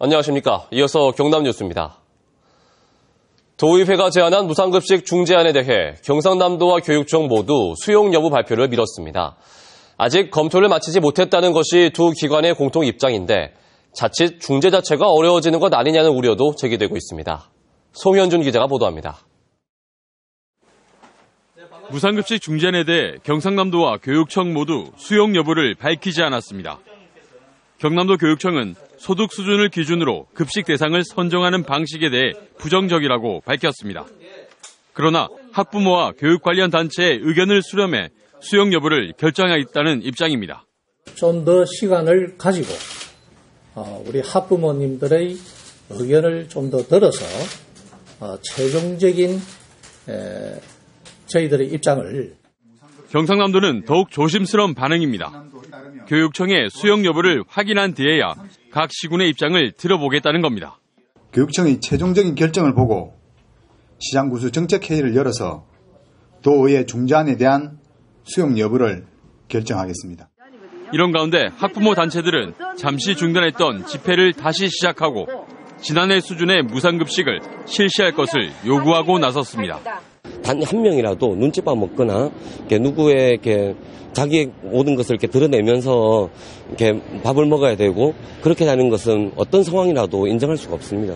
안녕하십니까. 이어서 경남 뉴스입니다. 도의회가 제안한 무상급식 중재안에 대해 경상남도와 교육청 모두 수용 여부 발표를 미뤘습니다. 아직 검토를 마치지 못했다는 것이 두 기관의 공통 입장인데 자칫 중재 자체가 어려워지는 것 아니냐는 우려도 제기되고 있습니다. 송현준 기자가 보도합니다. 무상급식 중재안에 대해 경상남도와 교육청 모두 수용 여부를 밝히지 않았습니다. 경남도 교육청은 소득 수준을 기준으로 급식 대상을 선정하는 방식에 대해 부정적이라고 밝혔습니다. 그러나 학부모와 교육 관련 단체의 의견을 수렴해 수용 여부를 결정하겠다는 입장입니다. 좀 더 시간을 가지고 우리 학부모님들의 의견을 좀 더 들어서 최종적인 저희들의 입장을. 경상남도는 더욱 조심스러운 반응입니다. 교육청의 수용 여부를 확인한 뒤에야 각 시군의 입장을 들어보겠다는 겁니다. 교육청의 최종적인 결정을 보고 시장구수 정책회의를 열어서 도의회 중재안에 대한 수용 여부를 결정하겠습니다. 이런 가운데 학부모 단체들은 잠시 중단했던 집회를 다시 시작하고 지난해 수준의 무상급식을 실시할 것을 요구하고 나섰습니다. 단 한 명이라도 눈칫밥 먹거나 누구의 자기의 모든 것을 드러내면서 밥을 먹어야 되고 그렇게 하는 것은 어떤 상황이라도 인정할 수가 없습니다.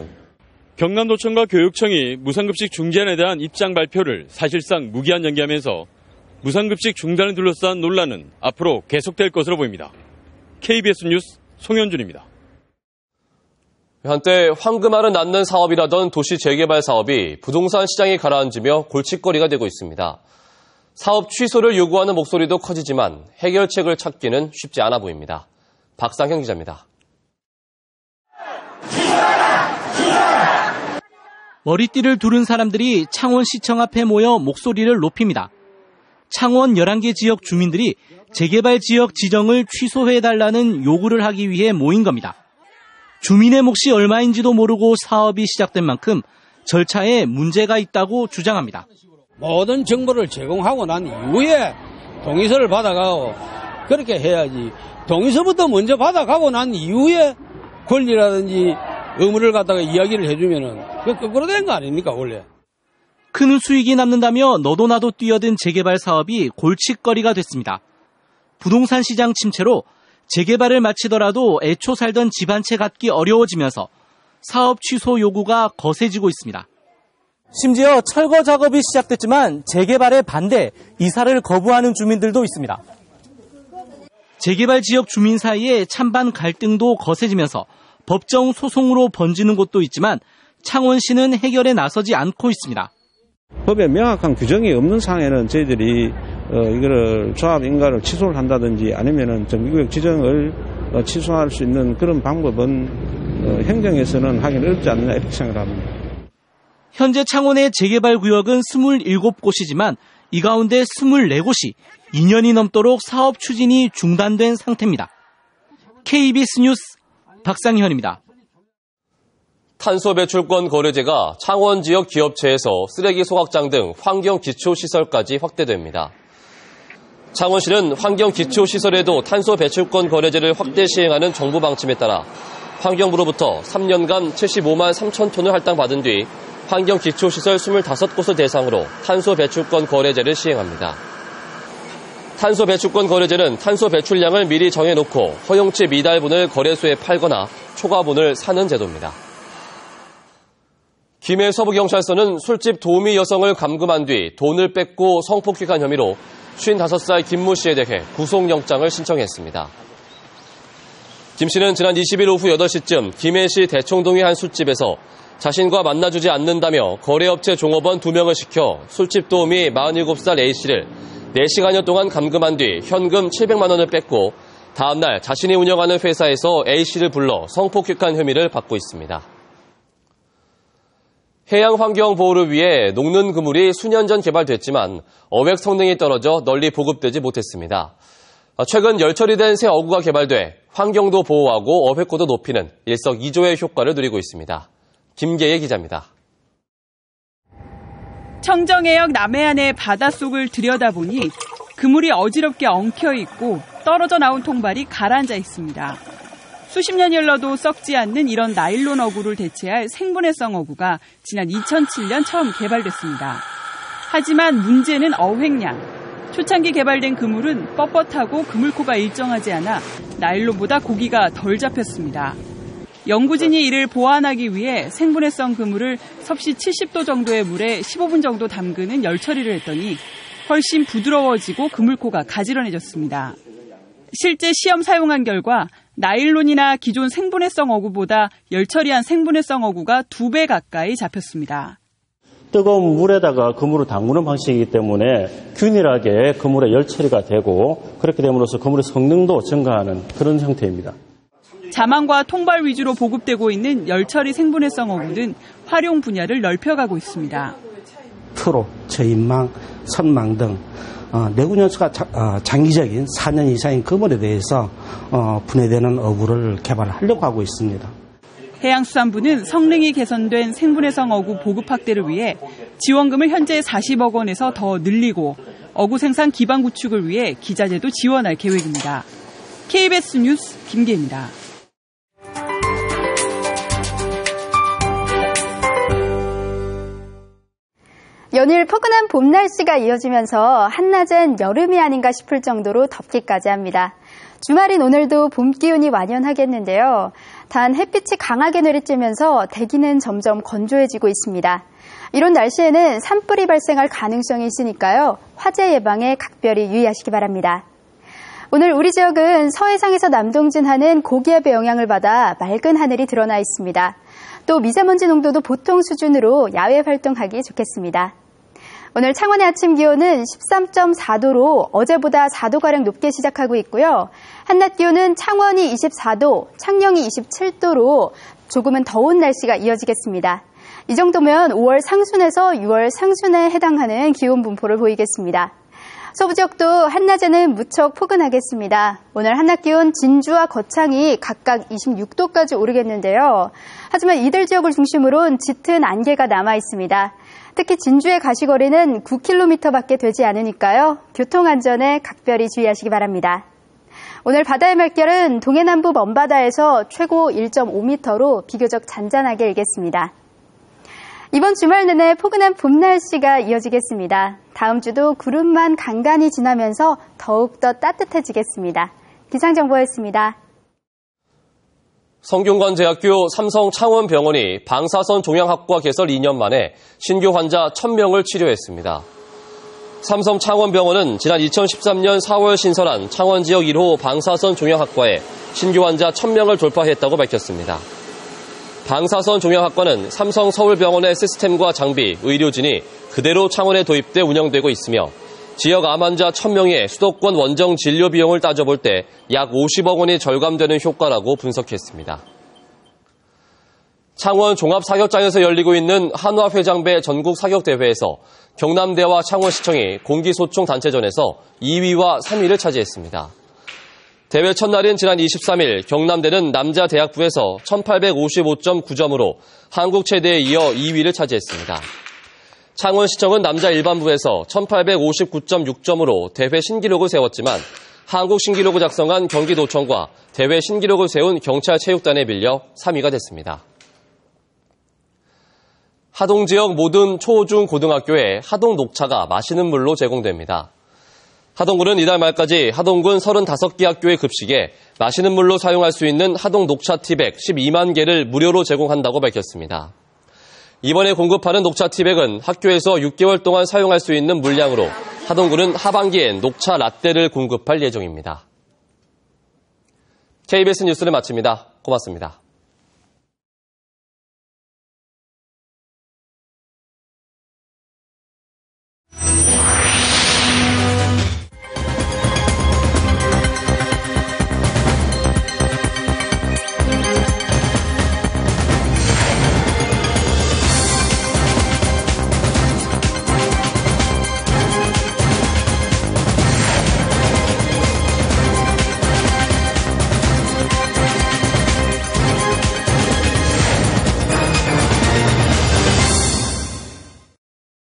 경남도청과 교육청이 무상급식 중재안에 대한 입장 발표를 사실상 무기한 연기하면서 무상급식 중단을 둘러싼 논란은 앞으로 계속될 것으로 보입니다. KBS 뉴스 송현준입니다. 한때 황금알은 낳는 사업이라던 도시 재개발 사업이 부동산 시장이 가라앉으며 골칫거리가 되고 있습니다. 사업 취소를 요구하는 목소리도 커지지만 해결책을 찾기는 쉽지 않아 보입니다. 박상형 기자입니다. 머리띠를 두른 사람들이 창원시청 앞에 모여 목소리를 높입니다. 창원 11개 지역 주민들이 재개발 지역 지정을 취소해달라는 요구를 하기 위해 모인 겁니다. 주민의 몫이 얼마인지도 모르고 사업이 시작된 만큼 절차에 문제가 있다고 주장합니다. 모든 정보를 제공하고 난 이후에 동의서를 받아가고 그렇게 해야지. 동의서부터 먼저 받아가고 난 이후에 권리라든지 의무를 갖다가 이야기를 해주면은 그 거꾸로 된 거 아닙니까 원래. 큰 수익이 남는다며 너도 나도 뛰어든 재개발 사업이 골칫거리가 됐습니다. 부동산 시장 침체로 재개발을 마치더라도 애초 살던 집 한 채 갖기 어려워지면서 사업 취소 요구가 거세지고 있습니다. 심지어 철거 작업이 시작됐지만 재개발에 반대, 이사를 거부하는 주민들도 있습니다. 재개발 지역 주민 사이에 찬반 갈등도 거세지면서 법정 소송으로 번지는 곳도 있지만 창원시는 해결에 나서지 않고 있습니다. 법에 명확한 규정이 없는 상황에는 저희들이 이거를 조합 인가를 취소를 한다든지 아니면은 정비구역 지정을 취소할 수 있는 그런 방법은 행정에서는 하기 어렵지 않느냐 이렇게 생각합니다. 현재 창원의 재개발 구역은 27곳이지만 이 가운데 24곳이 2년이 넘도록 사업 추진이 중단된 상태입니다. KBS 뉴스 박상현입니다. 탄소 배출권 거래제가 창원 지역 기업체에서 쓰레기 소각장 등 환경 기초시설까지 확대됩니다. 창원시는 환경 기초시설에도 탄소 배출권 거래제를 확대 시행하는 정부 방침에 따라 환경부로부터 3년간 75만 3천 톤을 할당받은 뒤 환경 기초시설 25곳을 대상으로 탄소 배출권 거래제를 시행합니다. 탄소 배출권 거래제는 탄소 배출량을 미리 정해놓고 허용치 미달분을 거래소에 팔거나 초과분을 사는 제도입니다. 김해 서부경찰서는 술집 도우미 여성을 감금한 뒤 돈을 뺏고 성폭행한 혐의로 55살 김모 씨에 대해 구속영장을 신청했습니다. 김 씨는 지난 20일 오후 8시쯤 김해시 대청동의 한 술집에서 자신과 만나주지 않는다며 거래업체 종업원 2명을 시켜 술집 도우미 47살 A씨를 4시간여 동안 감금한 뒤 현금 700만 원을 뺏고 다음날 자신이 운영하는 회사에서 A씨를 불러 성폭행한 혐의를 받고 있습니다. 해양 환경 보호를 위해 녹는 그물이 수년 전 개발됐지만 어획 성능이 떨어져 널리 보급되지 못했습니다. 최근 열처리 된 새 어구가 개발돼 환경도 보호하고 어획고도 높이는 일석이조의 효과를 누리고 있습니다. 김계예 기자입니다. 청정해역 남해안의 바닷속을 들여다보니 그물이 어지럽게 엉켜있고 떨어져 나온 통발이 가라앉아 있습니다. 수십 년이 흘러도 썩지 않는 이런 나일론 어구를 대체할 생분해성 어구가 지난 2007년 처음 개발됐습니다. 하지만 문제는 어획량. 초창기 개발된 그물은 뻣뻣하고 그물코가 일정하지 않아 나일론보다 고기가 덜 잡혔습니다. 연구진이 이를 보완하기 위해 생분해성 그물을 섭씨 70도 정도의 물에 15분 정도 담그는 열 처리를 했더니 훨씬 부드러워지고 그물코가 가지런해졌습니다. 실제 시험 사용한 결과 나일론이나 기존 생분해성 어구보다 열 처리한 생분해성 어구가 2배 가까이 잡혔습니다. 뜨거운 물에다가 그물을 담그는 방식이기 때문에 균일하게 그물에 열 처리가 되고 그렇게 됨으로써 그물의 성능도 증가하는 그런 형태입니다. 자망과 통발 위주로 보급되고 있는 열 처리 생분해성 어구는 활용 분야를 넓혀가고 있습니다. 트로, 저인망, 선망 등 내구 연수가 장기적인 4년 이상인 그물에 대해서 분해되는 어구를 개발하려고 하고 있습니다. 해양수산부는 성능이 개선된 생분해성 어구 보급 확대를 위해 지원금을 현재 40억 원에서 더 늘리고 어구 생산 기반 구축을 위해 기자재도 지원할 계획입니다. KBS 뉴스 김계입니다. 연일 포근한 봄 날씨가 이어지면서 한낮엔 여름이 아닌가 싶을 정도로 덥기까지 합니다. 주말인 오늘도 봄 기운이 완연하겠는데요. 단 햇빛이 강하게 내리쬐면서 대기는 점점 건조해지고 있습니다. 이런 날씨에는 산불이 발생할 가능성이 있으니까요. 화재 예방에 각별히 유의하시기 바랍니다. 오늘 우리 지역은 서해상에서 남동진하는 고기압의 영향을 받아 맑은 하늘이 드러나 있습니다. 또 미세먼지 농도도 보통 수준으로 야외 활동하기 좋겠습니다. 오늘 창원의 아침 기온은 13.4도로 어제보다 4도가량 높게 시작하고 있고요. 한낮 기온은 창원이 24도, 창녕이 27도로 조금은 더운 날씨가 이어지겠습니다. 이 정도면 5월 상순에서 6월 상순에 해당하는 기온 분포를 보이겠습니다. 서부 지역도 한낮에는 무척 포근하겠습니다. 오늘 한낮 기온 진주와 거창이 각각 26도까지 오르겠는데요. 하지만 이들 지역을 중심으로는 짙은 안개가 남아 있습니다. 특히 진주의 가시거리는 9km밖에 되지 않으니까요. 교통안전에 각별히 주의하시기 바랍니다. 오늘 바다의 물결은 동해남부 먼바다에서 최고 1.5m로 비교적 잔잔하게 일겠습니다. 이번 주말 내내 포근한 봄 날씨가 이어지겠습니다. 다음 주도 구름만 간간히 지나면서 더욱더 따뜻해지겠습니다. 기상정보였습니다. 성균관대학교 삼성창원병원이 방사선 종양학과 개설 2년 만에 신규 환자 1,000명을 치료했습니다. 삼성창원병원은 지난 2013년 4월 신설한 창원지역 1호 방사선 종양학과에 신규 환자 1,000명을 돌파했다고 밝혔습니다. 방사선 종양학과는 삼성 서울병원의 시스템과 장비, 의료진이 그대로 창원에 도입돼 운영되고 있으며 지역 암 환자 1,000명의 수도권 원정 진료 비용을 따져볼 때 약 50억 원이 절감되는 효과라고 분석했습니다. 창원 종합사격장에서 열리고 있는 한화회장배 전국 사격대회에서 경남대와 창원시청이 공기소총 단체전에서 2위와 3위를 차지했습니다. 대회 첫날인 지난 23일 경남대는 남자 대학부에서 1855.9점으로 한국 최대에 이어 2위를 차지했습니다. 창원시청은 남자 일반부에서 1859.6점으로 대회 신기록을 세웠지만 한국 신기록을 작성한 경기도청과 대회 신기록을 세운 경찰체육단에 밀려 3위가 됐습니다. 하동 지역 모든 초, 중, 고등학교에 하동 녹차가 마시는 물로 제공됩니다. 하동군은 이달 말까지 하동군 35개 학교의 급식에 마시는 물로 사용할 수 있는 하동 녹차 티백 12만 개를 무료로 제공한다고 밝혔습니다. 이번에 공급하는 녹차 티백은 학교에서 6개월 동안 사용할 수 있는 물량으로 하동군은 하반기엔 녹차 라떼를 공급할 예정입니다. KBS 뉴스를 마칩니다. 고맙습니다.